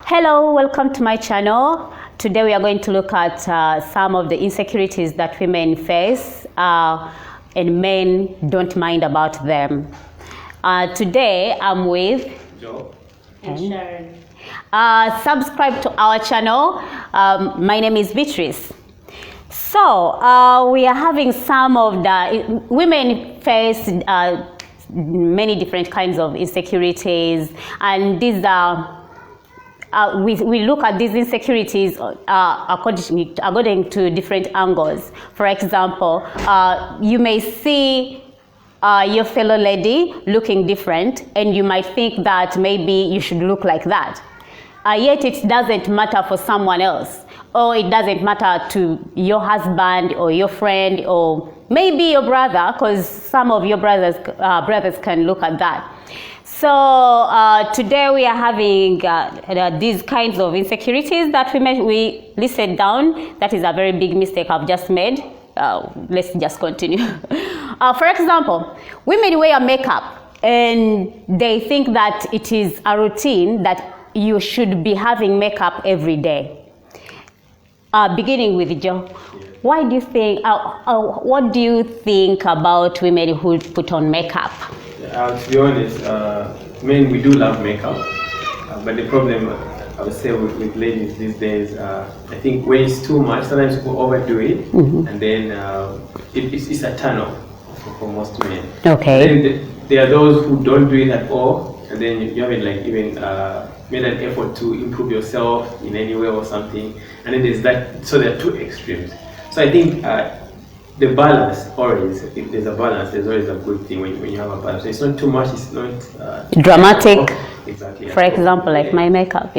Hello, welcome to my channel. Today we are going to look at some of the insecurities that women face and men don't mind about them. Today I'm with Joe and Sharon. Subscribe to our channel. My name is Beatrice. So we are having some of the women face many different kinds of insecurities, and these are we look at these insecurities according to different angles. For example, you may see your fellow lady looking different, and you might think that maybe you should look like that. Yet it doesn't matter for someone else, or it doesn't matter to your husband or your friend or maybe your brother, because some of your brothers can look at that. So today we are having these kinds of insecurities that we listed down. That is a very big mistake I've just made. Let's just continue. For example, women wear makeup and they think that it is a routine that you should be having makeup every day. Beginning with Joe, why do you think? What do you think about women who put on makeup? To be honest, men, we do love makeup, but the problem I would say with ladies these days, I think when it's too much, sometimes people overdo it, and then it's a turn off for most men. Okay. Then there are those who don't do it at all, and then you haven't like even made an effort to improve yourself in any way or something, and then there's that. So there are two extremes. So I think the balance, always, if there's a balance, there's always a good thing when you have a balance. So it's not too much, it's not dramatic. Exactly. For example, like my makeup.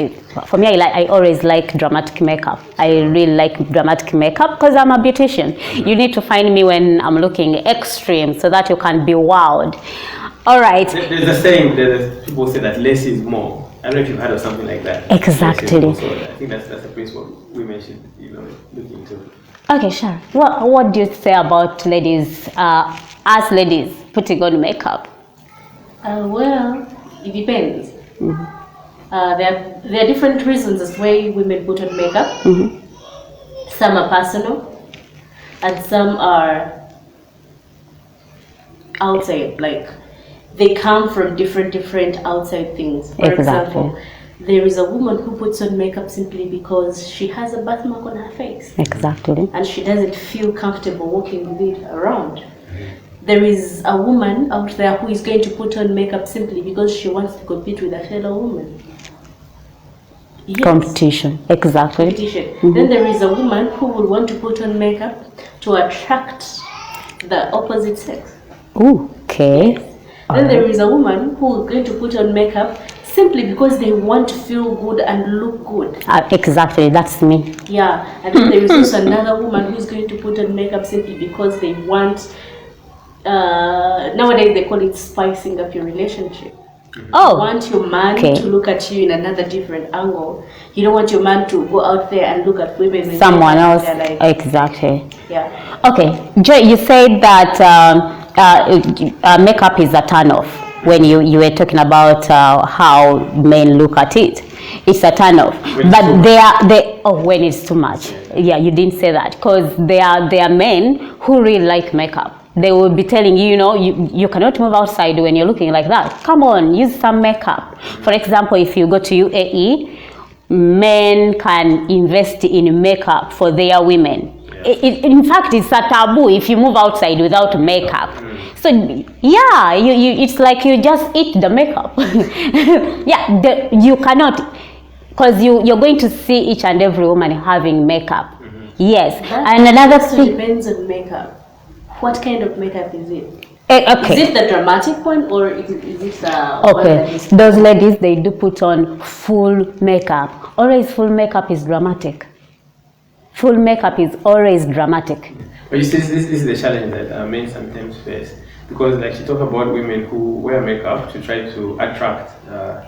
For me, I always like dramatic makeup. I really like dramatic makeup because I'm a beautician. You need to find me when I'm looking extreme so that you can be wowed. All right. There's a saying that people say that less is more. I don't know if you've heard of something like that. Exactly. So I think that's the principle women should look into. Okay, sure. What do you say about ladies, us ladies, putting on makeup? Well, it depends. There are different reasons as why women put on makeup. Some are personal, and some are outside. Like they come from different outside things. For example, there is a woman who puts on makeup simply because she has a birthmark on her face. Exactly. And she doesn't feel comfortable walking with it around. There is a woman out there who is going to put on makeup simply because she wants to compete with a fellow woman. Yes. Competition. Exactly. Competition. Then there is a woman who will want to put on makeup to attract the opposite sex. Ooh, okay. Yes. Then there is a woman who is going to put on makeup simply because they want to feel good and look good. Exactly, that's me. Yeah, and then there is also another woman who's going to put on makeup simply because they want, nowadays they call it spicing up your relationship. Oh, You want your man to look at you in another different angle. You don't want your man to go out there and look at women. And someone else. like, exactly. Yeah. Okay, Joy, you said that makeup is a turn-off. When you were talking about how men look at it, it's a turn off. But when it's too much. Yeah, you didn't say that, because there are men who really like makeup. They will be telling you, you cannot move outside when you're looking like that. Come on, use some makeup. For example, if you go to UAE, men can invest in makeup for their women. In fact, it's a taboo if you move outside without makeup. So yeah, it's like you just eat the makeup. Yeah, you cannot, because you're going to see each and every woman having makeup. Yes, and another thing depends on makeup. What kind of makeup is it? Okay. Is it the dramatic one, or is it the okay? One that is those ladies, they do put on full makeup. Always full makeup is dramatic. Full makeup is always dramatic. But you see, this is the challenge that men sometimes face. Because like she talked about women who wear makeup to try to attract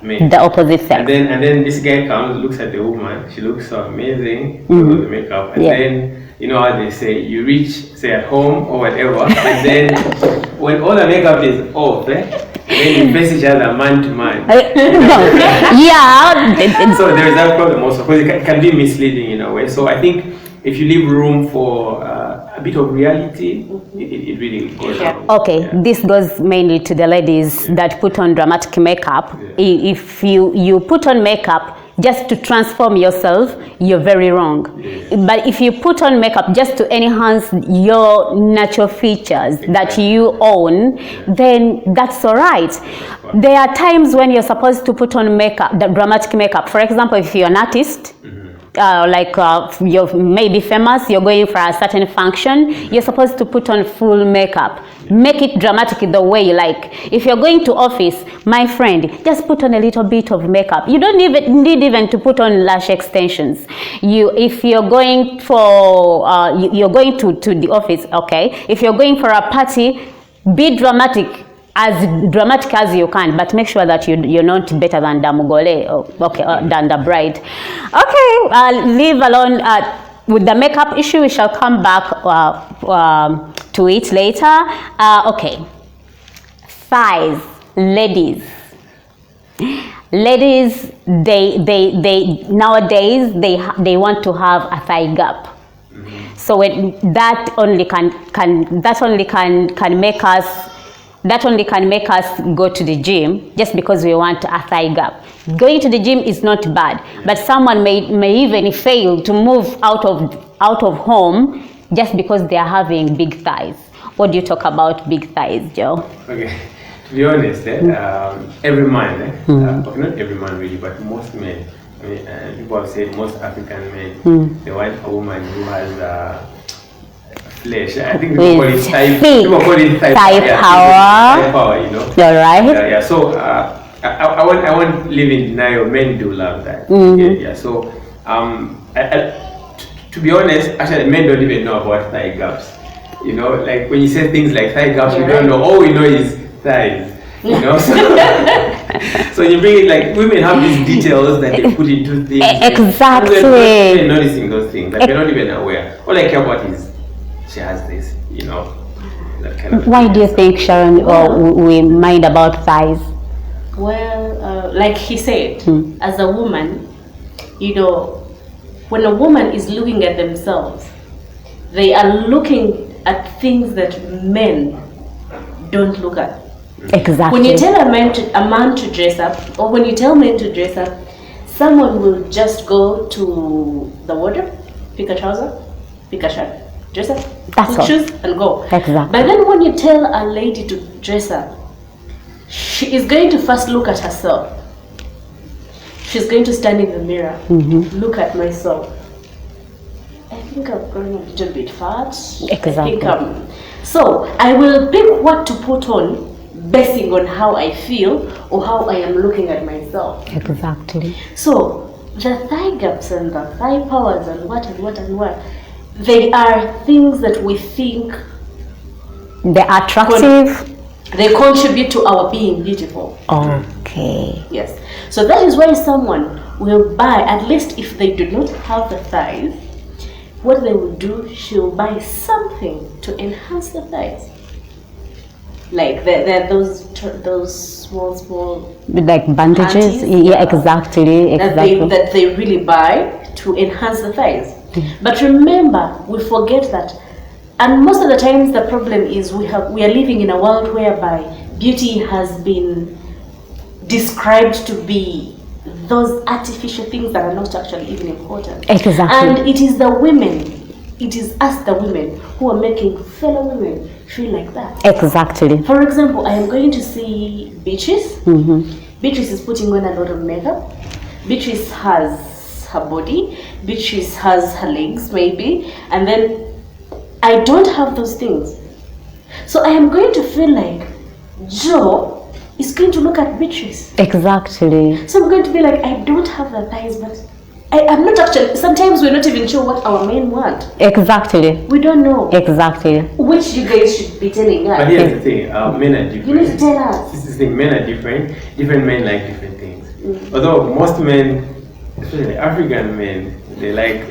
men. The opposite sex. And then this guy comes, looks at the woman, she looks so amazing with the makeup. And then, you know how they say, you reach, say at home or whatever, and then when all the makeup is off, then you face each other man to man. Yeah. So there is that problem also because it can be misleading in a way. So I think if you leave room for a bit of reality, it really goes out. Okay, this goes mainly to the ladies that put on dramatic makeup. If you put on makeup just to transform yourself, you're very wrong. But if you put on makeup just to enhance your natural features that you own, then that's all right. There are times when you're supposed to put on makeup, the dramatic makeup. For example, if you're an artist, you're maybe famous, you're going for a certain function, you're supposed to put on full makeup. Make it dramatic the way you like. If you're going to office, my friend, just put on a little bit of makeup. You don't even need to put on lash extensions. If you're going for you're going to the office, okay. If you're going for a party, be dramatic as you can, but make sure that you're not better than the mugole, than the bride. Okay, leave alone with the makeup issue. We shall come back to it later. Okay, thighs, ladies, they nowadays they want to have a thigh gap. So that only can make us go to the gym just because we want a thigh gap. Going to the gym is not bad, but someone may even fail to move out of home just because they are having big thighs. What do you talk about big thighs, Joe? Okay, to be honest, every man, okay, not every man really, but most men, I mean, people have said most African men, they want a woman who has flesh. I think people call it thigh power. Thigh power, you know. You're right. Yeah. So I won't live in denial. Men do love that. Yeah. So to be honest, actually, men don't even know about thigh gaps. You know, like when you say things like thigh gaps, we don't know. All we know is thighs. You know, so you bring it like women have these details that they put into things. Exactly. They're noticing those things. Like they're not even aware. All I care about is she has this, you know. That kind of Why do you think, Sharon, we mind about thighs? Well, like he said, as a woman, you know, when a woman is looking at themselves, they are looking at things that men don't look at. Exactly. When you tell a man to dress up, or when you tell men to dress up, someone will just go to the wardrobe, pick a trouser, pick a shirt, dress up, put shoes, and go. Exactly. But then when you tell a lady to dress up, she is going to first look at herself. She's going to stand in the mirror, look at myself. I think I've grown a little bit fat. Exactly. So I will pick what to put on basing on how I feel or how I am looking at myself. Exactly. So the thigh gaps and the thigh powers and what, they are things that we think they're attractive. They contribute to our being beautiful. Okay. Yes. So that is why someone will buy, at least if they do not have the thighs, what they will do, she'll buy something to enhance the thighs. Like there are those small like bandages. panties, Yeah, exactly. that they really buy to enhance the thighs. But remember, we forget that, and most of the times the problem is we are living in a world whereby beauty has been described to be those artificial things that are not actually even important. Exactly. And it is the women, it is us the women who are making fellow women feel like that. Exactly. For example, I am going to see Beatrice. Beatrice is putting on a lot of makeup. Beatrice has her body. Beatrice has her legs maybe. And then I don't have those things. So I am going to feel like Joe is going to look at Beatrice. Exactly. So I'm going to be like, I don't have the thighs, but I'm not actually, sometimes we're not even sure what our men want. Exactly. We don't know. Exactly. Which you guys should be telling us. But here's the thing, men are different. You need to tell us. This is the thing, men are different. Different men like different things. Although most men, especially African men, they like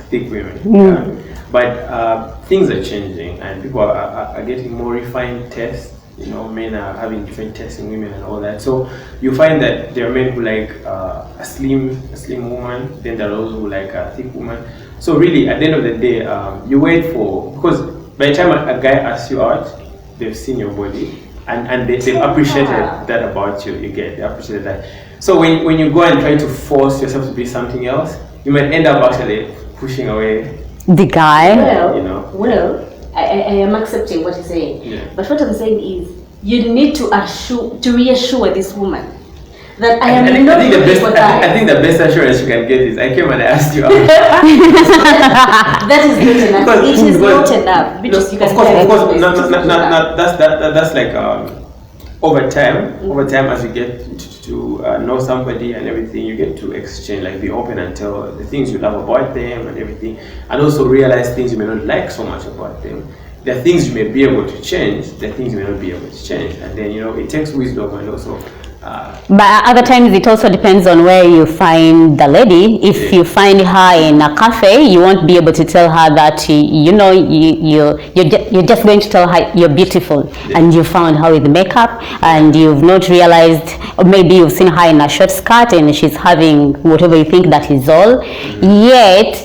thick women. But things are changing and people are getting more refined tastes. you know, men are having different tastes in women and all that. So you find that there are men who like a slim woman, then there are those who like a thick woman. So really, at the end of the day, you wait for, because by the time a guy asks you out, they've seen your body and they've appreciated that about you. You get, they appreciated that. So when you go and try to force yourself to be something else, you might end up actually pushing away the guy. Well, you know. Well, I am accepting what you're saying. Yeah. But what I'm saying is, you need to reassure this woman that I am not I think looking for that. I think the best assurance you can get is I came and I asked you out. That is not enough. Because- It is because- not enough. Because you of can course, tell no, it is no, that's like over time as you get to know somebody and everything, you get to exchange, like be open and tell the things you love about them and everything, and also realize things you may not like so much about them. There are things you may be able to change, there are things you may not be able to change, and then, you know, it takes wisdom and also But other times it also depends on where you find the lady. If you find her in a cafe, you won't be able to tell her that you're just going to tell her you're beautiful, and you found her with makeup, and you've not realized, or maybe you've seen her in a short skirt and she's having whatever you think that is all. Yet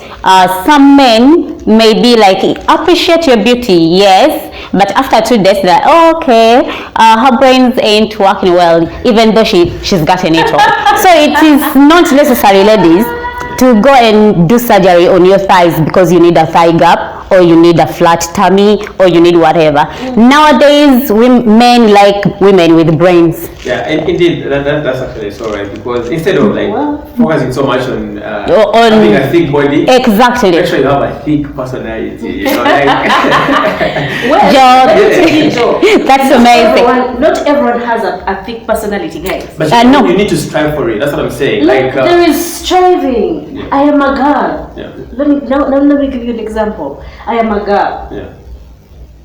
some men may be like, appreciate your beauty, yes, but after 2 days they're like, oh, okay, her brains ain't working well, even though she's gotten it all. So it is not necessary, ladies, to go and do surgery on your thighs because you need a thigh gap, or you need a flat tummy, or you need whatever. Nowadays, men like women with brains. yeah, indeed, that's actually so right, because instead of like focusing so much on having a thick body, Exactly. make sure you have a thick personality, you know, like Well, Joe, let me tell you, Joe, that's amazing. not everyone has a thick personality, guys. but no. you need to strive for it. That's what I'm saying. Like, Like there is striving. Yeah. I am a girl. Yeah. Let me give you an example. I am a girl. yeah,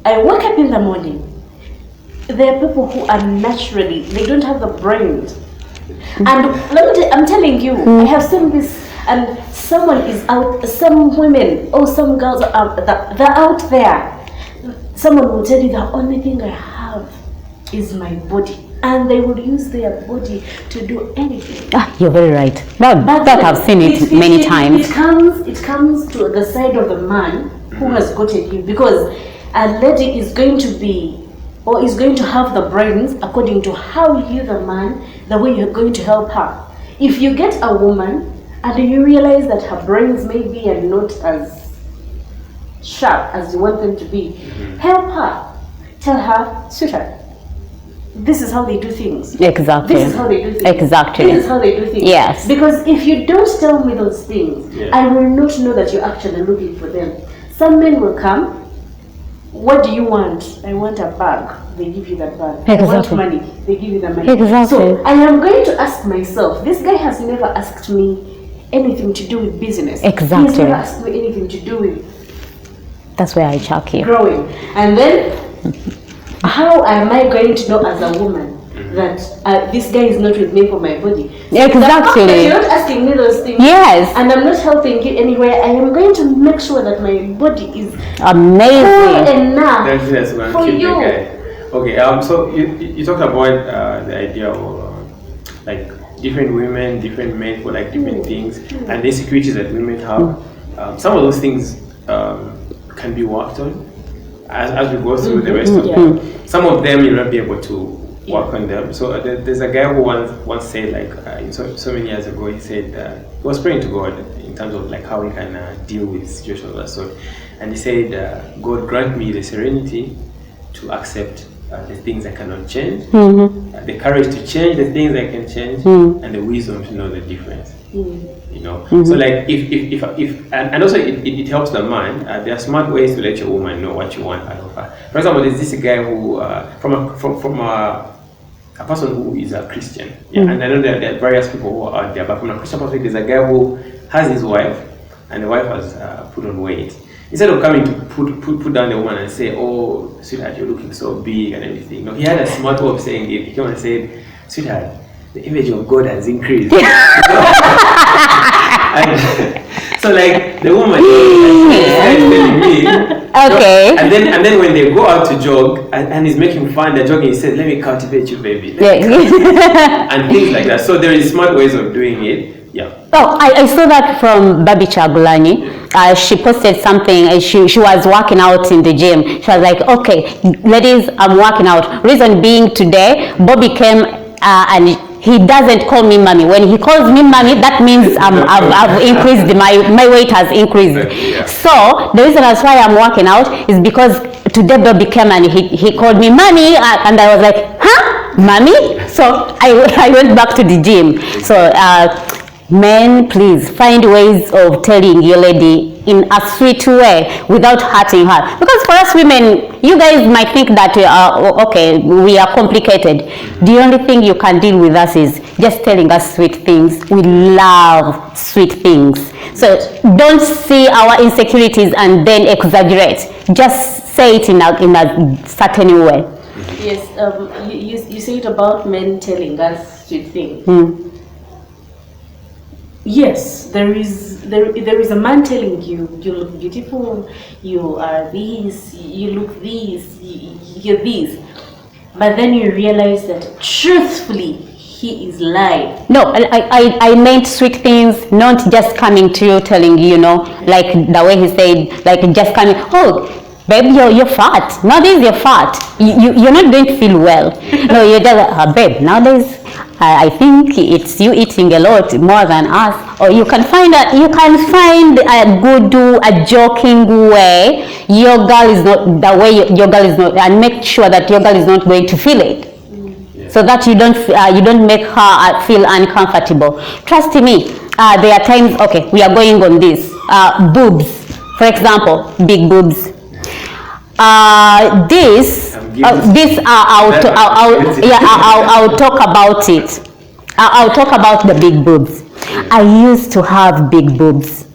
I wake up in the morning. There are people who are naturally, they don't have the brains. And I'm telling you, I have seen this, and someone is out, some women or some girls are out, they're out there. Someone will tell you the only thing I have is my body. And they will use their body to do anything. You're very right. That I've seen it many times. It comes to the side of the man who has gotten you, because a lady is going to be, or is going to have the brains according to how you, the man, the way you're going to help her. If you get a woman and you realize that her brains maybe are not as sharp as you want them to be, help her. Tell her, sweetheart, this is how they do things. Exactly. This is how they do things. Exactly. This is how they do things. Yes. Because if you don't tell me those things, Yeah. I will not know that you're actually looking for them. Some men will come. What do you want? I want a bag. They give you that bag. I want Exactly. money. They give you the money. Exactly. So I am going to ask myself, this guy has never asked me anything to do with business. Exactly. He's never asked me anything to do with That's where I chuck you. growing. And then, how am I going to know as a woman that this guy is not with me for my body? Exactly. You're not asking me those things. Yes. And I'm not helping you anywhere. I am going to make sure that my body is Amazing. full enough that's going to for keep you. the guy. Okay, so you talked about the idea of like different women, different men for like different things, and the insecurities that women have. Some of those things can be worked on as we go through the rest of them. Some of them you'll not be able to work on them. So there's a guy who once said, like so many years ago, he said he was praying to God in terms of like how he can deal with situations of that sort, and he said, God, grant me the serenity to accept the things I cannot change, the courage to change the things I can change, and the wisdom to know the difference. You know, so like if and also it helps the man. There are smart ways to let your woman know what you want out of her. For example, there's this guy who from a person who is a Christian, and I know there are various people who are out there, but from a Christian perspective, there's a guy who has his wife, and the wife has put on weight. Instead of coming to put down the woman and say, "Oh, sweetheart, you're looking so big and everything," no, he had a smart way of saying it. He came and said, "Sweetheart, the image of God has increased." And So like the woman is telling me, Okay. and then when they go out to jog and he's making fun, they're jogging, he said, "Let me cultivate you, baby." And things like that. So there is smart ways of doing it. Yeah. Oh, I saw that from Babi Chagulani. She posted something. She was working out in the gym. She was like, "Okay, ladies, I'm working out." Reason being, today Bobby came and he doesn't call me mommy. When he calls me mommy, that means I've increased, my weight has increased. Yeah. So the reason that's why I'm working out is because today Bobby came and he called me mommy, and I was like, huh, mommy? So I went back to the gym. So men, please find ways of telling your lady in a sweet way without hurting her. Because for us women, you guys might think that okay, we are complicated. The only thing you can deal with us is just telling us sweet things. We love sweet things. So don't see our insecurities and then exaggerate. Just say it in a certain way. Yes, you say it about men telling us sweet things. Yes, there is a man telling you, you look beautiful, you are this, you look this, you're this. But then you realize that truthfully, he is lying. No, I meant sweet things, not just coming to you telling you, like the way he said, like just coming, oh, babe, you're fat. Nowadays you're fat. You're not going to feel well. No, you're just, babe, nowadays I think it's you eating a lot more than us. Or you can find a good, a joking way. Your girl is not the way your girl is not, and make sure that your girl is not going to feel it. Yeah. So that you don't make her feel uncomfortable. Trust me, there are times, okay, we are going on this. Boobs, for example, big boobs. I'll talk about it. I'll talk about the big boobs. I used to have big boobs,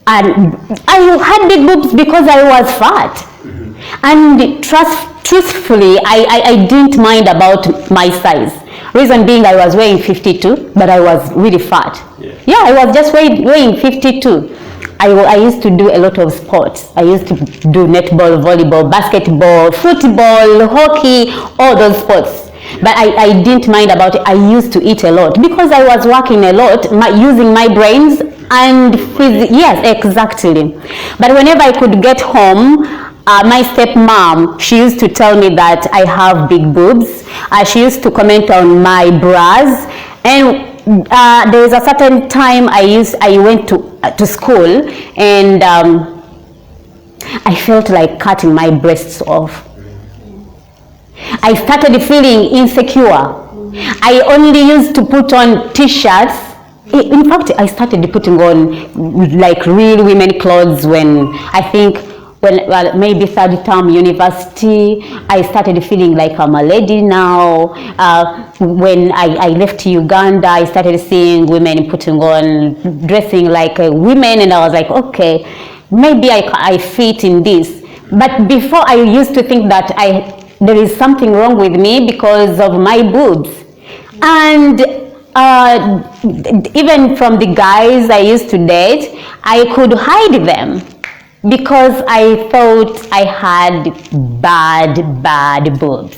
and I had big boobs because I was fat. And truthfully, I didn't mind about my size. Reason being, I was weighing 52, but I was really fat. Yeah, I was just weighing 52. I used to do a lot of sports. I used to do netball, volleyball, basketball, football, hockey, all those sports. But I didn't mind about it. I used to eat a lot because I was working a lot, using my brains and yes, exactly. But whenever I could get home, my stepmom, she used to tell me that I have big boobs. She used to comment on my bras, and there was a certain time I went to school, and I felt like cutting my breasts off. I started feeling insecure. I only used to put on t-shirts. In fact, I started putting on like real women clothes when maybe third term university. I started feeling like I'm a lady now. When I left Uganda, I started seeing women dressing like women, and I was like, okay, maybe I fit in this. But before, I used to think that there is something wrong with me because of my boobs. And even from the guys I used to date, I could hide them, because I thought I had bad boobs.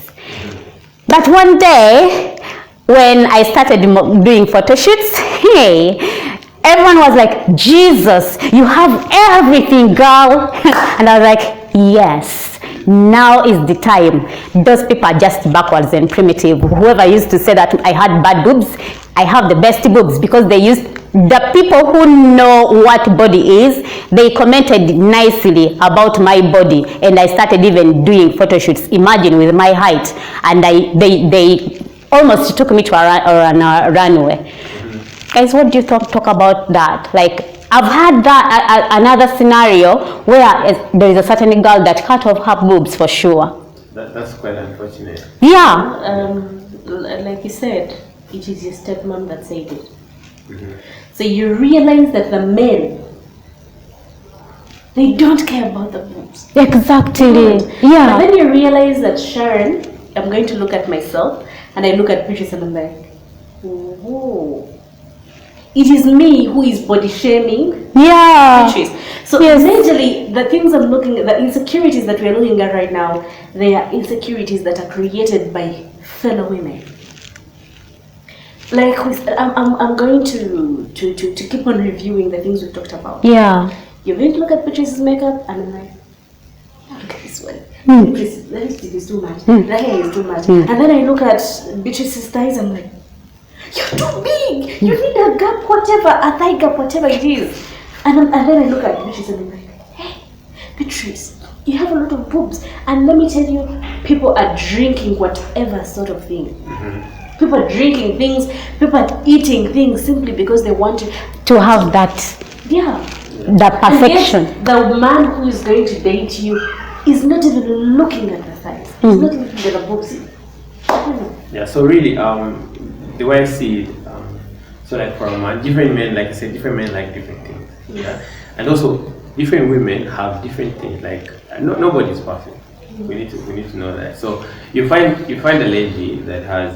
But one day, when I started doing photo shoots, hey, everyone was like, Jesus, you have everything, girl. And I was like, yes, now is the time. Those people are just backwards and primitive. Whoever used to say that I had bad boobs, I have the best boobs, because the people who know what body is, they commented nicely about my body, and I started even doing photo shoots. Imagine, with my height, and they almost took me to a runway. Guys, what do you talk about that? Like, I've had that another scenario where there is a certain girl that cut off her boobs for sure. That's quite unfortunate. Yeah. Like you said, it is your stepmom that said it. So you realize that the men, they don't care about the boobs. Exactly. Yeah. But then you realize that, Sharon, I'm going to look at myself, and I look at pictures and I'm like, oh, it is me who is body shaming. Yeah. So essentially, the things I'm looking at, the insecurities that we're looking at right now, they are insecurities that are created by fellow women. Like I'm going to keep on reviewing the things we talked about. Yeah. You're going to look at Patrice's makeup, and I'm like, look at this one. The lipstick is too much. The hair is too much. And then I look at Beatrice's thighs, I'm like, you're too big. You need a gap, whatever, a thigh gap, whatever it is. And then I look at Beatrice and I'm like, hey, Beatrice, you have a lot of boobs. And let me tell you, people are drinking whatever sort of thing. People are drinking things, people are eating things simply because they want to have that. Yeah. That perfection. And yet, the man who is going to date you is not even looking at the thighs. He's not looking at the boobs. Yeah, so really, the way I see it, so like for a man, different men, like I said, different men like different things. Yeah, and also different women have different things. Like nobody's perfect. We need to know that. So you find a lady that has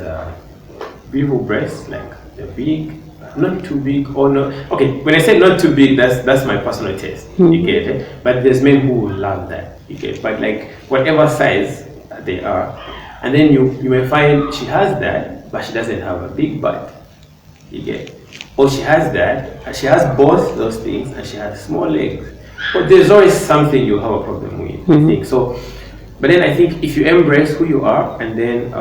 beautiful breasts, like they're big, not too big or not. Okay, when I say not too big, that's my personal taste. You get it. But there's men who will love that. You get it? But like whatever size they are, and then you may find she has that, but she doesn't have a big butt. You get it? Or she has that, and she has both those things, and she has small legs. But there's always something you have a problem with. I think so. But then I think if you embrace who you are and then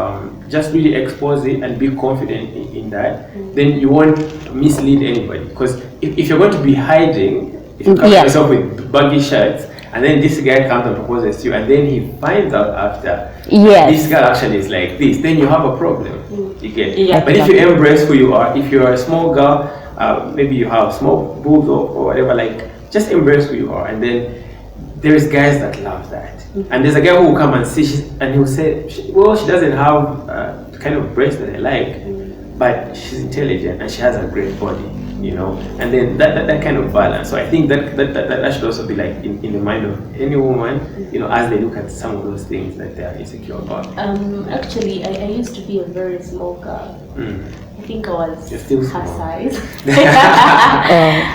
just really expose it and be confident in that, then you won't mislead anybody. Because if you're going to be hiding, if you cover yourself with baggy shirts, and then this guy comes and proposes to you, and then he finds out after this girl actually is like this, then you have a problem. You get it? Yeah, but if you embrace who you are, if you're a small girl, maybe you have small boobs or whatever, like just embrace who you are, and then there's guys that love that. And there's a guy who will come and see, and he'll say, well, she doesn't have the kind of breast that I like, but she's intelligent and she has a great body, you know. And then that kind of balance. So I think that should also be like in the mind of any woman, you know, as they look at some of those things that they are insecure about. Actually, I used to be a very small girl. I think I was her size.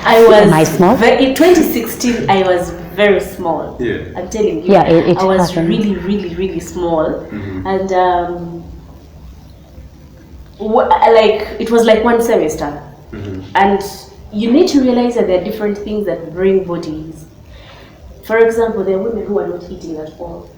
I was small? In 2016. I was very small. Yeah. I'm telling you. Yeah, I was really small, and like it was like one semester, and you need to realize that there are different things that bring bodies. For example, there are women who are not eating at all.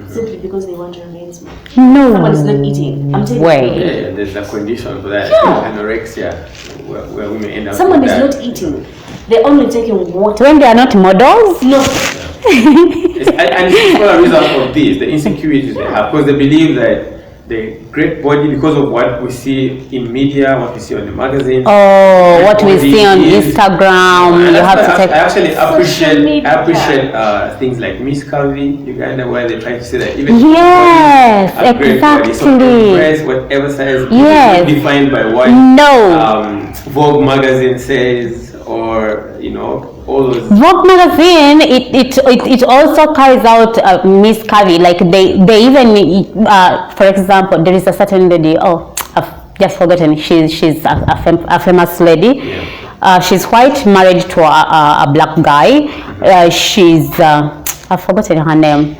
Simply because they want to remain small. No. Someone is not eating. I'm telling you. Yeah, there's a condition for that. Yeah. Anorexia, where women end up. Someone is not eating. They're only taking water. When they are not models? No. And it's for a reason of this, the insecurities they have, because they believe that the great body, because of what we see in media, what we see on the magazines. Oh, what we see on Instagram. You have to take. I actually appreciate things like Miss Calvi, Uganda, where they try to say that even yes, a great body. So embrace whatever size, not defined by what Vogue magazine says, or you know. Vogue magazine, it also carries out Miss Curvy. Like they even for example, there is a certain lady. Oh, I've just forgotten. She's a famous lady. Yeah. She's white, married to a black guy. She's I've forgotten her name.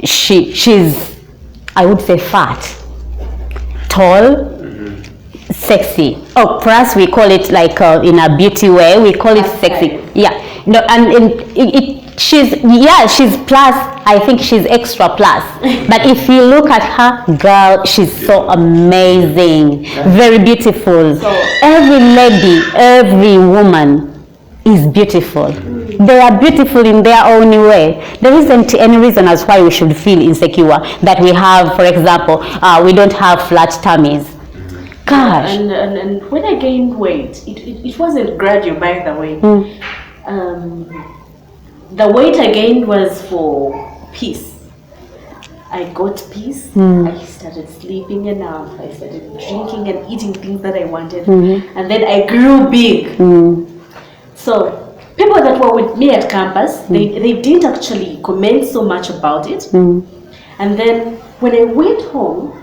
She's I would say fat, tall. Sexy. Oh, for us we call it like in a beauty way. We call it sexy. Yeah. No, and she's plus. I think she's extra plus. But if you look at her, girl, she's so amazing, very beautiful. So, every lady, every woman is beautiful. They are beautiful in their own way. There isn't any reason as why we should feel insecure that we have, for example, we don't have flat tummies. Gosh. And when I gained weight, it wasn't gradual, by the way. The weight I gained was for peace. I got peace. I started sleeping enough. I started drinking and eating things that I wanted. And then I grew big. So people that were with me at campus, they didn't actually comment so much about it. And then when I went home,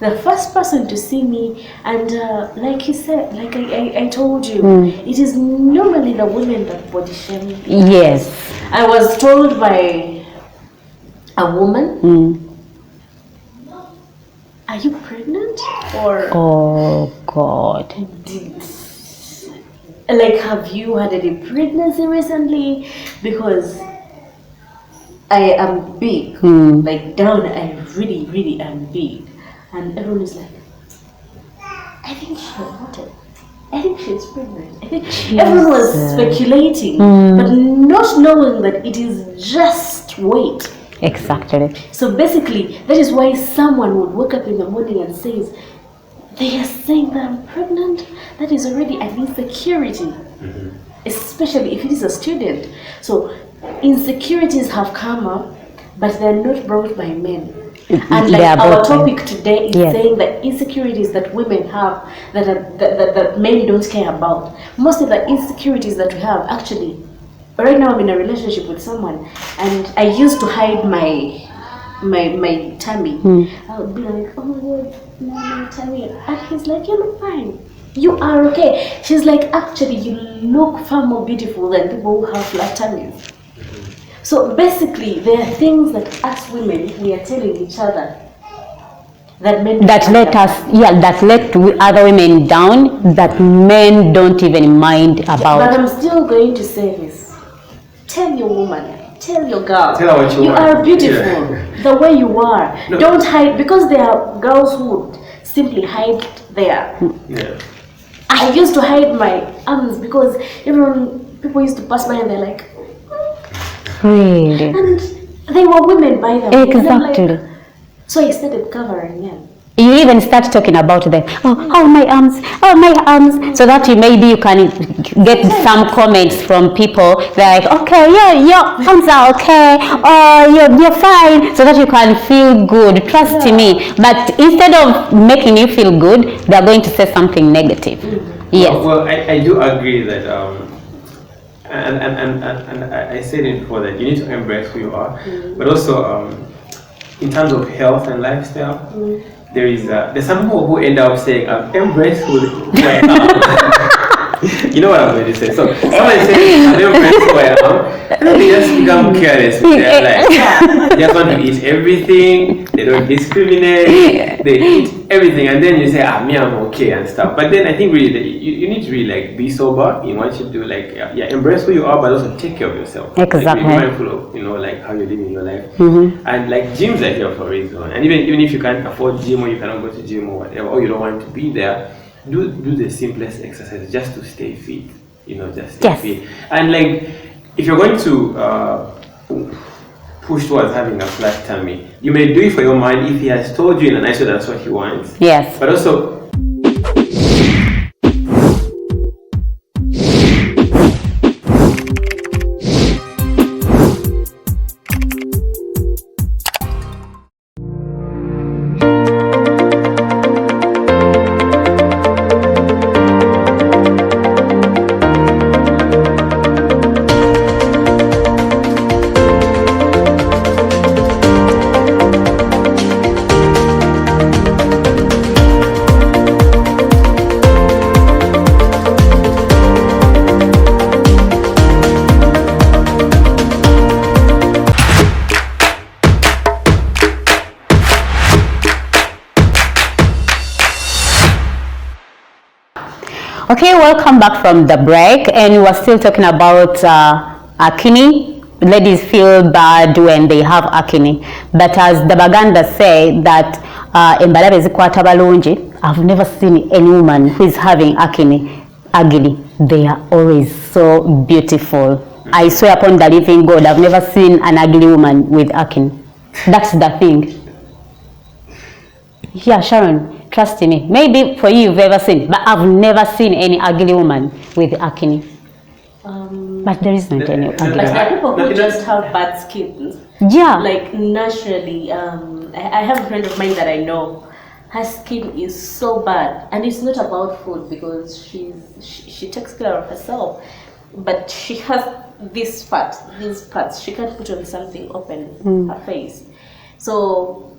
the first person to see me, and like you said, like I told you, it is normally the women that body shame. Yes. I was told by a woman, are you pregnant? Or Oh God. like, have you had any pregnancy recently? Because I am big, like down, I really, really am big. And everyone is like, I think she aborted. I think she's pregnant. I think everyone was speculating, but not knowing that it is just weight. Exactly. So basically, that is why someone would wake up in the morning and says, they are saying that I'm pregnant. That is already an insecurity, especially if it is a student. So insecurities have come up, but they're not brought by men. And like our topic today is saying that insecurities that women have that men don't care about. Most of the insecurities that we have, actually, right now I'm in a relationship with someone, and I used to hide my tummy. I would be like, oh my God, no, my tummy. And he's like, you look fine. You are okay. She's like, actually, you look far more beautiful than people who have flat tummies. So basically, there are things that us women, we are telling each other that men that let us, that let other women down, that men don't even mind about. But I'm still going to say this. Tell your woman, tell your girl, Tell her what you want. are beautiful the way you are. No. Don't hide, because there are girls who would simply hide there. Yeah. I used to hide my arms because people used to pass by and they're like, really? And they were women by the way. Exactly. Like, so I started covering them. You even start talking about them. Oh my arms, my arms. So that maybe you can get some comments from people. They're like, okay, yeah, your arms are okay. Oh, you're fine. So that you can feel good. Trust me. But instead of making you feel good, they're going to say something negative. Yes. Well, I do agree that, and I said it before, that you need to embrace who you are, but also in terms of health and lifestyle. There's some people who end up saying, embrace who I am. You know what I'm going to say. So someone says, embrace who I am, and then they just become careless with their life. They just want to eat everything, they don't discriminate, they eat everything, and then you say, me, I'm okay and stuff. But then I think really you need to really like be sober in what you do, like embrace who you are, but also take care of yourself. Exactly. Like, be mindful of like how you're living your life. And like gyms are here for a reason. And even if you can't afford gym, or you cannot go to gym or whatever, or you don't want to be there, do the simplest exercise just to stay fit. Just stay fit. And like if you're going to push towards having a flat tummy, you may do it for your mind if he has told you in a nice way that's what he wants. Yes. But also, Okay, welcome back from the break, and we're still talking about acne. Ladies feel bad when they have acne, but as the Baganda say that embalabe zikwata balungi, I've never seen any woman who is having acne ugly. They are always so beautiful. I swear upon the living God, I've never seen an ugly woman with acne. That's the thing. Yeah, Sharon, trust me. Maybe for you, you've ever seen, but I've never seen any ugly woman with acne. But there isn't any ugly. But there are people who just have bad skin. Yeah. Like naturally. I have a friend of mine that I know. Her skin is so bad, and it's not about food because she takes care of herself. But she has these parts. She can't put on something open her face. So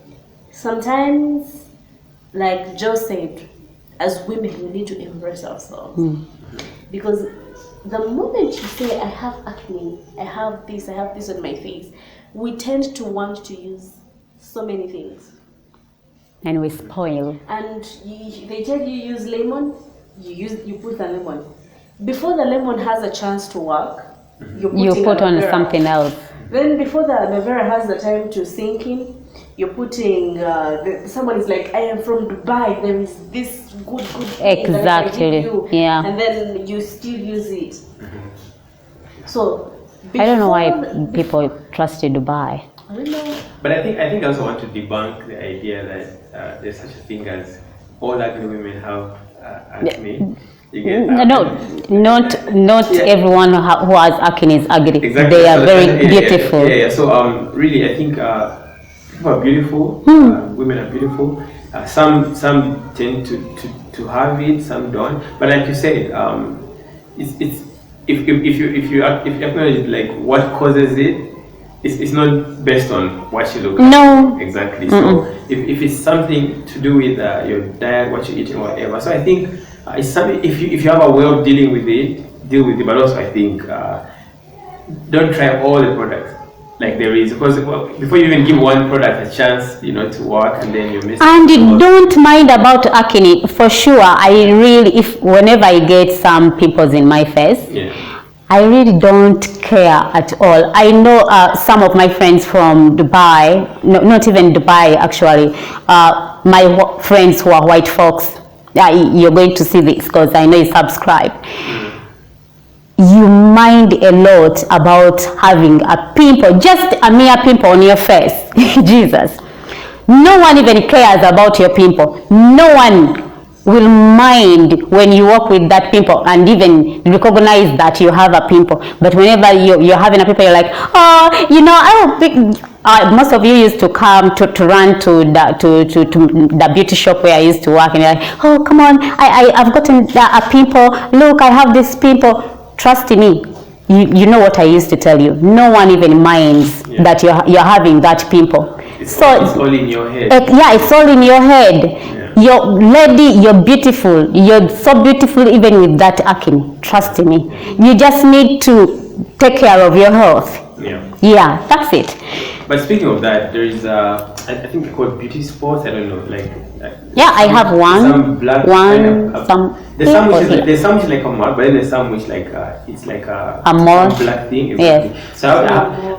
sometimes like Joe said, as women, we need to embrace ourselves. Because the moment you say, I have acne, I have this on my face, we tend to want to use so many things. And we spoil. And they tell you use lemon, you put the lemon. Before the lemon has a chance to work, You put on something else. Then before the aloe vera has the time to sink in, you're putting, someone is like, I am from Dubai, there is this good thing that I can give you. Yeah. And then you still use it. So, I don't know why people trusted Dubai. I don't know. But I think I also want to debunk the idea that there's such a thing as all ugly women have acne. You get that? Not everyone who has acne is ugly. Exactly. They are very beautiful. Yeah. So really, I think people are beautiful. Women are beautiful. Some tend to have it. Some don't. But like you said, it's if you acknowledge like what causes it. It's not based on what you look like. No. Exactly. So if it's something to do with your diet, what you're eating, whatever. So I think it's something, if you have a way of dealing with it, deal with it. But also I think don't try all the products like there is, because before you even give one product a chance, to work, and then you miss. And don't mind about acne. For sure, whenever I get some pimples in my face. Yeah. I really don't care at all. I know some of my friends from Dubai, not even Dubai actually, my friends who are white folks, you're going to see this because I know you subscribe. You mind a lot about having a pimple, just a mere pimple on your face. Jesus. No one even cares about your pimple. No one will mind when you walk with that pimple and even recognize that you have a pimple. But whenever you're having a pimple, you're like, most of you used to come to run to the beauty shop where I used to work, and you're like, oh, come on, I've gotten a pimple. Look, I have this pimple. Trust me, you know what I used to tell you. No one even minds that you're having that pimple. It's all in your head. It's all in your head. Yeah. You're lady, you're beautiful. You're so beautiful even with that acne. Trust me. You just need to take care of your health. Yeah, that's it. But speaking of that, there is I think it's called beauty sports. I don't know, I have one. Some black one. There's some which is like a mark, but then there's some which it's like a black thing. Exactly. Yes. So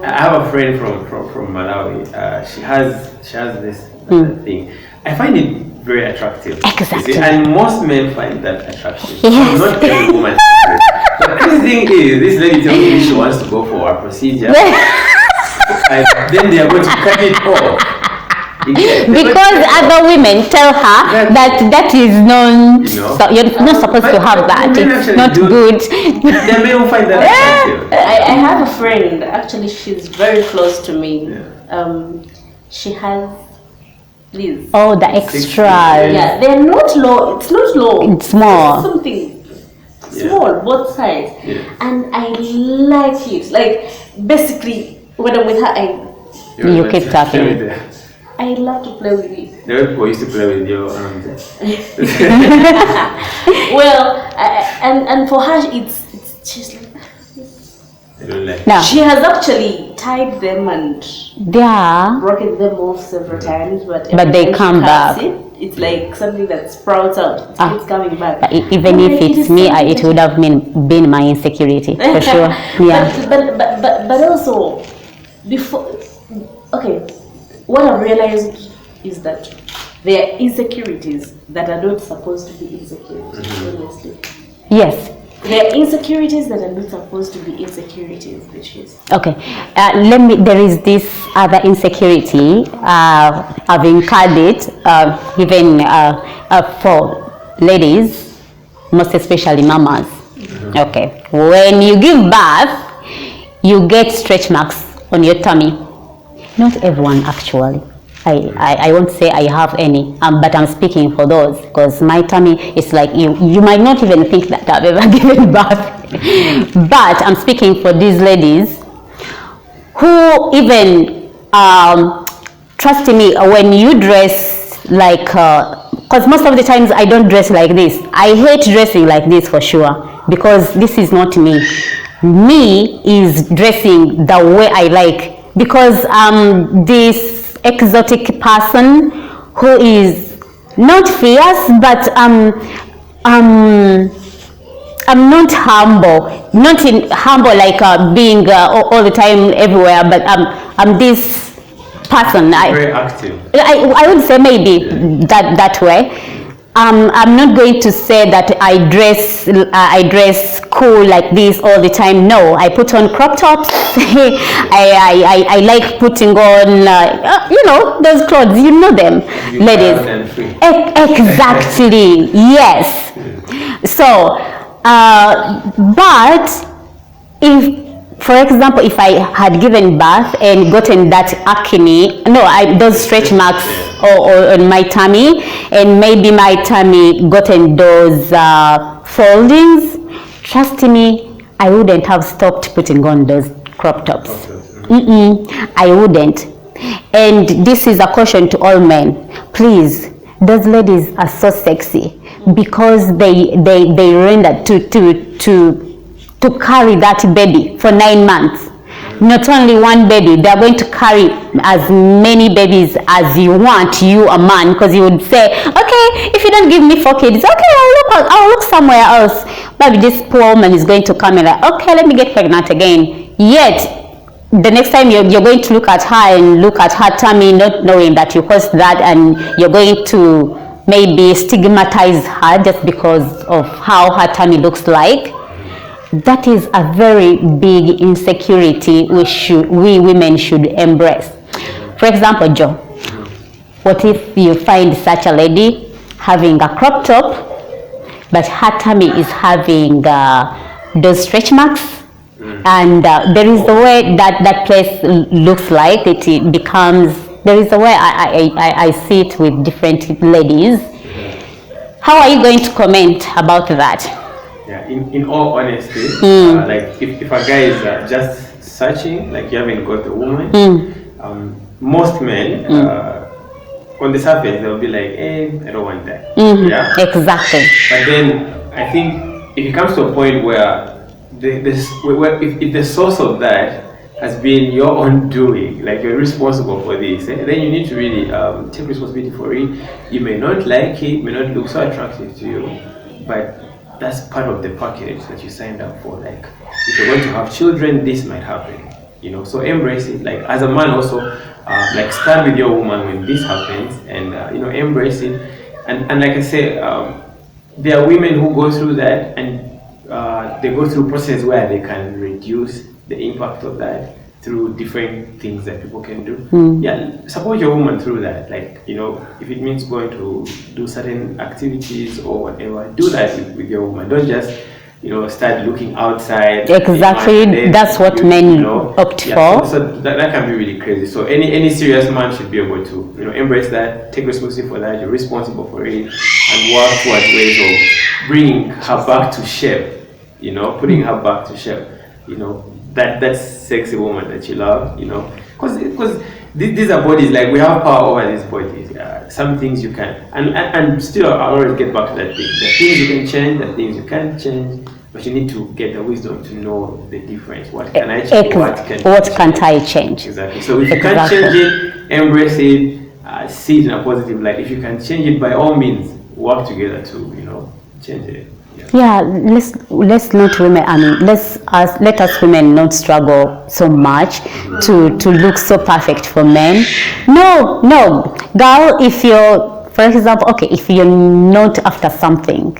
I have a friend from Malawi. She has this thing. I find it very attractive. Exactly. And most men find that attractive. Yes. Not every woman. The crazy thing is, this lady tells me she wants to go for a procedure, and then they are going to cut it off. Because other women tell her that is so you're not supposed to have that. It's not good. The men will find that attractive. I have a friend, actually she's very close to me. She has these. Oh, the extra. Yeah, they're not low. It's not low. It's small. It's something small, both sides. And I like it. Like, basically, when I'm with her, you keep talking. I love to play with it. The people used to play with your arms. Well, and for her, it's just like. I don't like. No. She has actually tied them and broken them off several times, but they come back. It's like something that sprouts out. It's coming back. But even if it's me, it would have been my insecurity for sure. Yeah. But also, before, okay. What I've realized is that there are insecurities that are not supposed to be insecurities, honestly. Yes. There are insecurities that are not supposed to be insecurities, which is... Okay. There is this other insecurity. I've incurred it, even for ladies, most especially mamas. Okay. When you give birth, you get stretch marks on your tummy. Not everyone actually. I won't say I have any, but I'm speaking for those, because my tummy is like, you might not even think that I've ever given birth. But I'm speaking for these ladies who even, trust me, when you dress like because most of the times I don't dress like this. I hate dressing like this for sure, because this is not me. Me is dressing the way I like, because this exotic person who is not fierce, but I'm not humble, humble like being all the time everywhere, but I'm this person. Very active. I would say maybe that way. I'm not going to say that I dress cool like this all the time. No, I put on crop tops. I like putting on those clothes. You know them, ladies. Exactly. Yes. So, but if, for example, if I had given birth and gotten that acne, those stretch marks or on my tummy, and maybe my tummy gotten those foldings, trust me, I wouldn't have stopped putting on those crop tops. I wouldn't. And this is a caution to all men. Please, those ladies are so sexy because they render to carry that baby for 9 months. Not only one baby, they are going to carry as many babies as you want, you a man, because you would say, okay, if you don't give me 4 kids, okay, I'll look somewhere else. But this poor woman is going to come and like, okay, let me get pregnant again. Yet, the next time you're going to look at her and look at her tummy, not knowing that you caused that, and you're going to maybe stigmatize her just because of how her tummy looks like. That is a very big insecurity we women should embrace. For example, Joe, what if you find such a lady having a crop top, but her tummy is having those stretch marks, and there is the way that place looks like, it becomes, there is a way I see it with different ladies. How are you going to comment about that? Yeah, in all honesty, like if a guy is just searching, like you haven't got a woman, most men on the surface they'll be like, hey, I don't want that. Yeah, exactly. But then I think if it comes to a point where if the source of that has been your own doing, like you're responsible for this, then you need to really take responsibility for it. You may not like it, may not look so attractive to you, but that's part of the package that you signed up for. Like, if you're going to have children, this might happen, so embrace it. Like, as a man also, like, stand with your woman when this happens, and embrace it. And like I say, there are women who go through that, and they go through process where they can reduce the impact of that through different things that people can do. Yeah, support your woman through that. Like, if it means going to do certain activities or whatever, do that with your woman. Don't just, start looking outside. Exactly, that's what men opt for. So that can be really crazy. So any serious man should be able to, embrace that, take responsibility for that. You're responsible for it, and work towards ways of bringing her back to shape. Putting her back to shape. That sexy woman that you love, because these are bodies, like, we have power over these bodies. Some things you can, and still I always get back to that thing. The things you can change, the things you can't change, but you need to get the wisdom to know the difference. What can I change? What can't I change? Exactly. So if you can't change it, embrace it, see it in a positive light. If you can change it, by all means, work together to change it. Yeah, let's not women. I mean, let us women not struggle so much to look so perfect for men. No, girl. If you're, for example, okay, if you're not after something,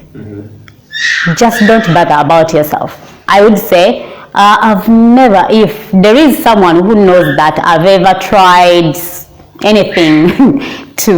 just don't bother about yourself. I would say, I've never. If there is someone who knows that I've ever tried anything to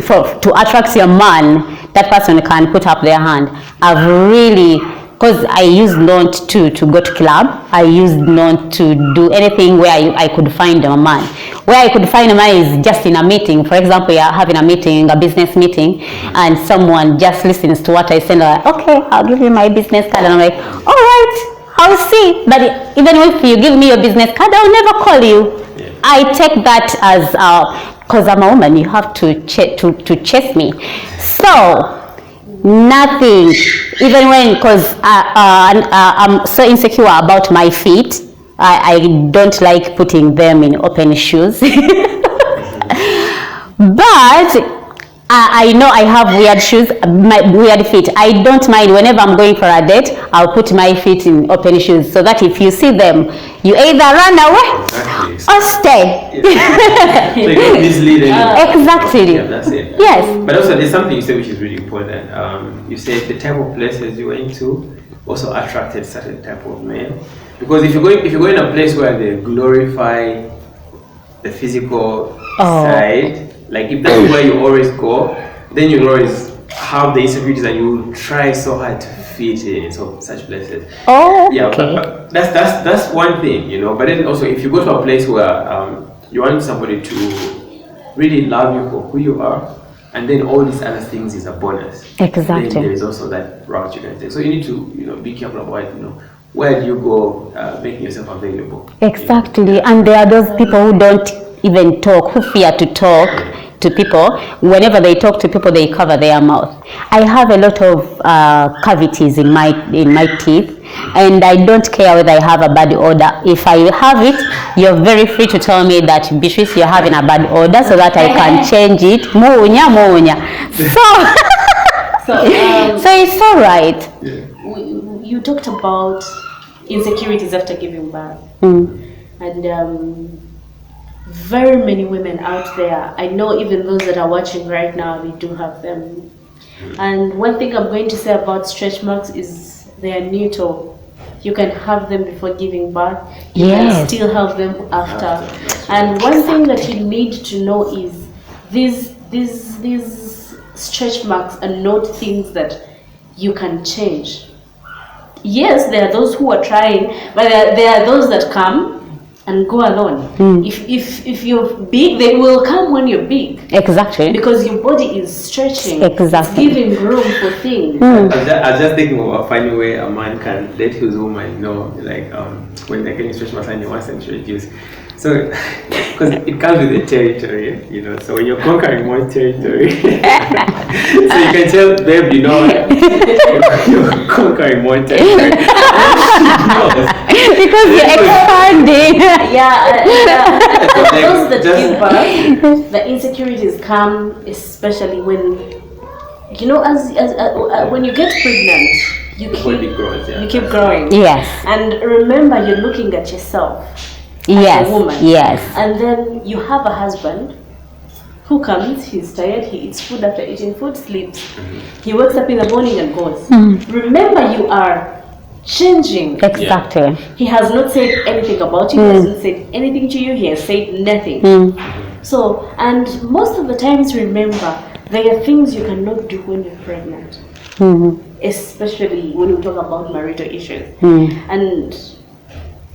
attract your man, that person can put up their hand. I've really, because I used not to go to club, I used not to do anything where I could find a man. Where I could find a man is just in a meeting. For example, you're having a meeting, a business meeting, and someone just listens to what I say, like, okay, I'll give you my business card, and I'm like, all right, I'll see. But even if you give me your business card, I'll never call you. I take that as because I'm a woman, you have to chase me. So nothing, even when, because I'm so insecure about my feet. I don't like putting them in open shoes. But I know I have weird shoes, my weird feet. I don't mind whenever I'm going for a date, I'll put my feet in open shoes so that if you see them, you either run away or stay. So you can mislead anyone. Exactly. Yeah, that's it. Yes. But also there's something you said which is really important. You said the type of places you went to also attracted certain type of men. Because if you go in a place where they glorify the physical side, like if that's where you always go, then you'll always have the insecurities and you try so hard to fit in such places. Oh, yeah, okay. but that's one thing, you know. But then also if you go to a place where you want somebody to really love you for who you are, and then all these other things is a bonus. Exactly. Then there is also that route you can take. So you need to, be careful about, where do you go, making yourself available. Exactly. And there are those people who don't even talk, who fear to talk to people. Whenever they talk to people, they cover their mouth. I have a lot of cavities in my teeth, and I don't care whether I have a bad odor. If I have it, you're very free to tell me that, Beatrice, you're having a bad odor, so that I can change it. Munya. So it's all right. Yeah. You talked about insecurities after giving birth. And very many women out there, I know even those that are watching right now, they do have them. And one thing I'm going to say about stretch marks is they are neutral. You can have them before giving birth, you can still have them after. And one thing that you need to know is these stretch marks are not things that you can change. Yes, there are those who are trying, but there are those that come and go alone. If you're big, they will come when you're big. Exactly. Because your body is stretching. Exactly. It's giving room for things. I was just thinking of a funny way a man can let his woman know, like when they're getting stretch marks and he wants them to reduce. So, because it comes with the territory, so when you're conquering more territory, so you can tell, babe, you're conquering more territory. Because you're expanding. Those that give birth, the insecurities come especially when, as when you get pregnant, you keep growing. Yes. And remember, you're looking at yourself. Yes. As a woman. Yes. And then you have a husband who comes, he's tired, he eats food, after eating food, sleeps. He wakes up in the morning and goes. Remember, you are changing. Exactly. He has not said anything about you, he hasn't said anything to you, he has said nothing. So, and most of the times, remember, there are things you cannot do when you're pregnant. Especially when we talk about marital issues. And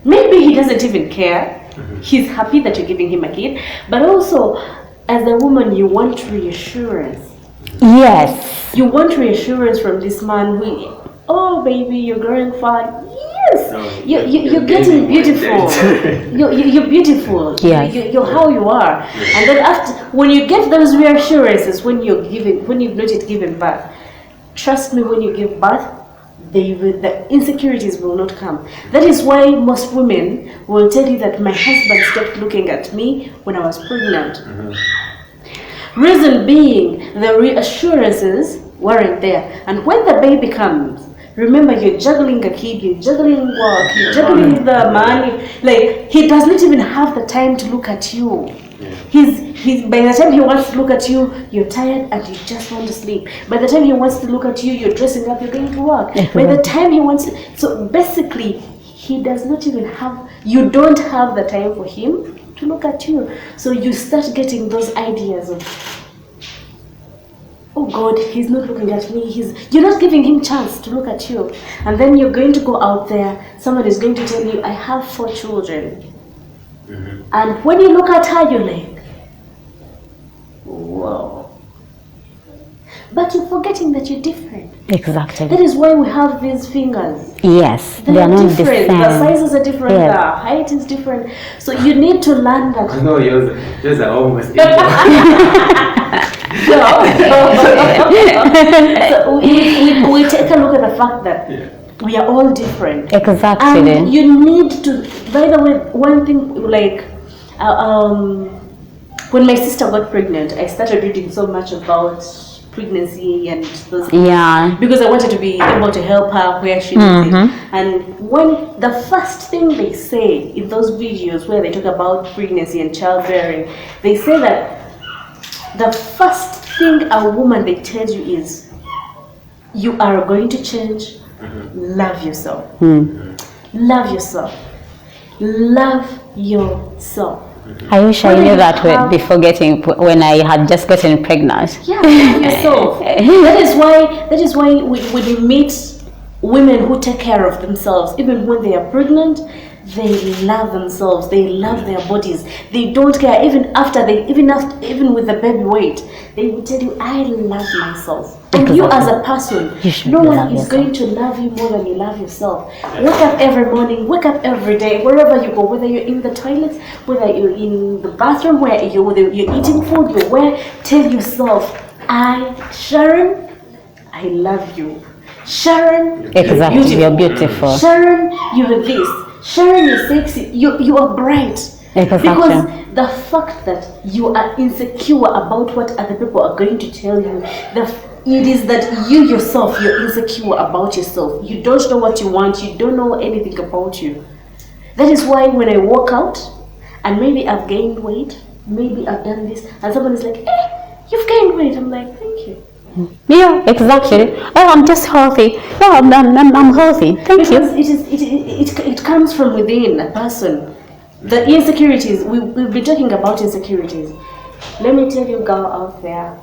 maybe he doesn't even care. He's happy that you're giving him a kid. But also, as a woman, you want reassurance. Yes. You want reassurance from this man who, oh baby, you're growing fat. Yes. You're getting beautiful. You're beautiful. Yes. You're how you are. And then after, when you get those reassurances, when you've not yet given birth, trust me, when you give birth, the insecurities will not come. That is why most women will tell you that my husband stopped looking at me when I was pregnant. Reason being, the reassurances weren't there. And when the baby comes, remember, you're juggling a kid, you're juggling work, you're juggling the money. Like, he does not even have the time to look at you. He's by the time he wants to look at you, you're tired and you just want to sleep. By the time he wants to look at you, you're dressing up, you're going to work. By the time he wants to, so basically, he does not even have, you don't have the time for him to look at you. So you start getting those ideas of, oh God, he's not looking at me, you're not giving him chance to look at you. And then you're going to go out there, someone is going to tell you, I have 4 children. And when you look at her, you're like, whoa. but you're forgetting that you're different. Exactly. That is why we have these fingers. Yes, They are are not different. the The same. sizes are different. Yes. The height is different. So you need to learn that. No, yours are almost equal. So we take a look at the fact that we are all different. Exactly. And you need to, by the way, one thing, like, when my sister got pregnant, I started reading so much about pregnancy and those things. Yeah. Because I wanted to be able to help her where she needs it. And when the first thing they say in those videos where they talk about pregnancy and childbearing, they say that the first thing a woman they tell you is, you are going to change. Love yourself. Love yourself. Love yourself. I wish I When knew you that have- before when I had just gotten pregnant. Yeah, love yourself. That is why when you meet women who take care of themselves, even when they are pregnant, they love themselves. They love their bodies. They don't care even with the baby weight. They will tell you, I love myself. And you as a person, You should no one love is yourself. going to love you more than you love yourself. Wake up every morning, wake up every day, wherever you go, whether you're in the toilets, whether you're in the bathroom, whether you're eating food, tell yourself, Sharon, I love you. Sharon, Exactly. You're beautiful. Sharon, you're this. Sharon, you're sexy. You are bright. Exactly. Because the fact that you are insecure about what other people are going to tell you, it is that you yourself, you're insecure about yourself. You don't know what you want. You don't know anything about you. That is why when I walk out, and maybe I've gained weight, maybe I've done this, and someone is like, you've gained weight. I'm like, thank you. Yeah, exactly. Oh, I'm just healthy. No, I'm healthy. Thank you. Because it comes from within a person. The insecurities, we've been talking about insecurities. Let me tell you, girl out there,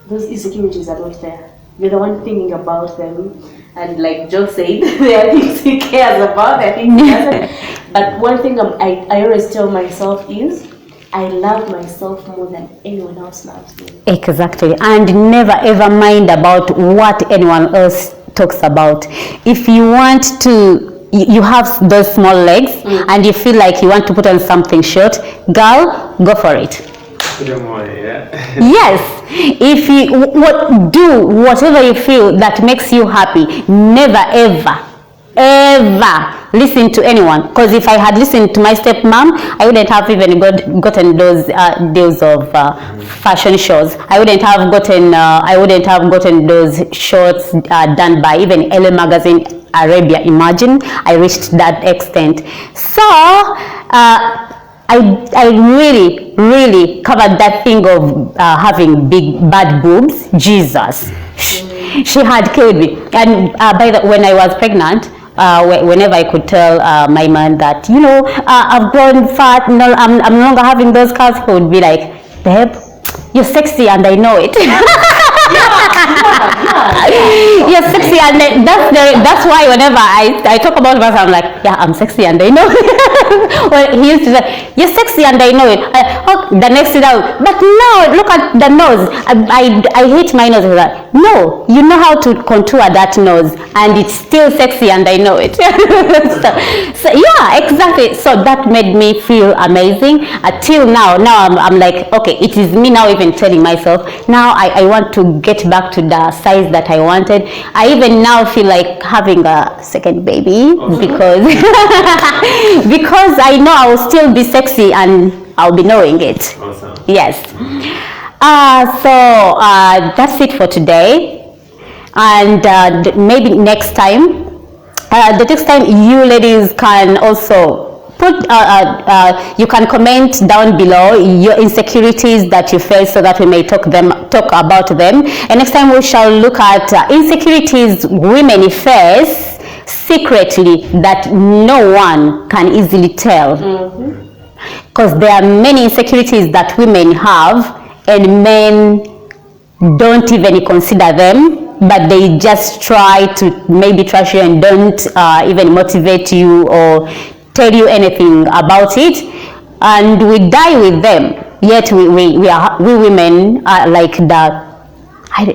those insecurities are not there. You're the one thinking about them. And like Joe said, there are things he cares about, there are things he doesn't. But one thing I always tell myself is, I love myself more than anyone else loves me. Exactly. And never ever mind about what anyone else talks about. If you want to, you have those small legs and you feel like you want to put on something short, girl, go for it. Put them on, yeah. Yes. If you do whatever you feel that makes you happy, never ever listen to anyone, because if I had listened to my stepmom, I wouldn't have even gotten those deals of fashion shows. I wouldn't have gotten those shorts done by even LA Magazine Arabia. Imagine I reached that extent. So I really covered that thing of having big bad boobs. Jesus, she had killed me. And when I was pregnant, whenever I could tell my man that, I've grown fat, no, I'm no longer having those curves, he would be like, babe, you're sexy and I know it. You're sexy, and that's why whenever I talk about myself, I'm like, yeah, I'm sexy and I know it. Well, he used to say, you're sexy and I know it. The next thing but no, look at the nose. I hate my nose. Like, no, you know how to contour that nose and it's still sexy and I know it. so yeah, exactly. So that made me feel amazing. Until now I'm like, okay, it is me now even telling myself, now I want to get back to the size that I wanted. I even now feel like having a second baby because because I know I will still be sexy and I'll be knowing it. Awesome. Yes. So that's it for today, and maybe next time, the next time you ladies can also put you can comment down below your insecurities that you face, so that we may talk about them. And next time we shall look at insecurities women face secretly that no one can easily tell. Because there are many insecurities that women have and men don't even consider them, but they just try to maybe trash you and don't even motivate you or tell you anything about it, and we die with them. Yet we women are like the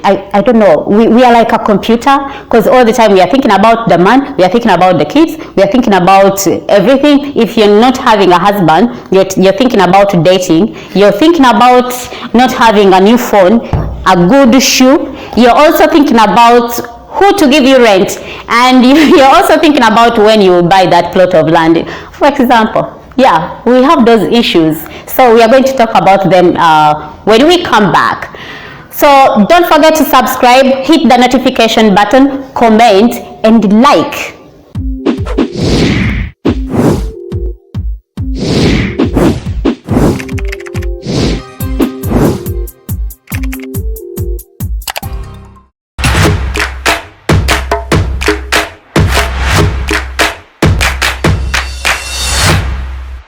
I don't know, we are like a computer, because all the time we are thinking about the man, we are thinking about the kids, we are thinking about everything. If you're not having a husband, you're thinking about dating, you're thinking about not having a new phone, a good shoe, you're also thinking about who to give you rent, and you're also thinking about when you buy that plot of land, for example. Yeah, we have those issues, so we are going to talk about them when we come back. So don't forget to subscribe, hit the notification button, comment, and like.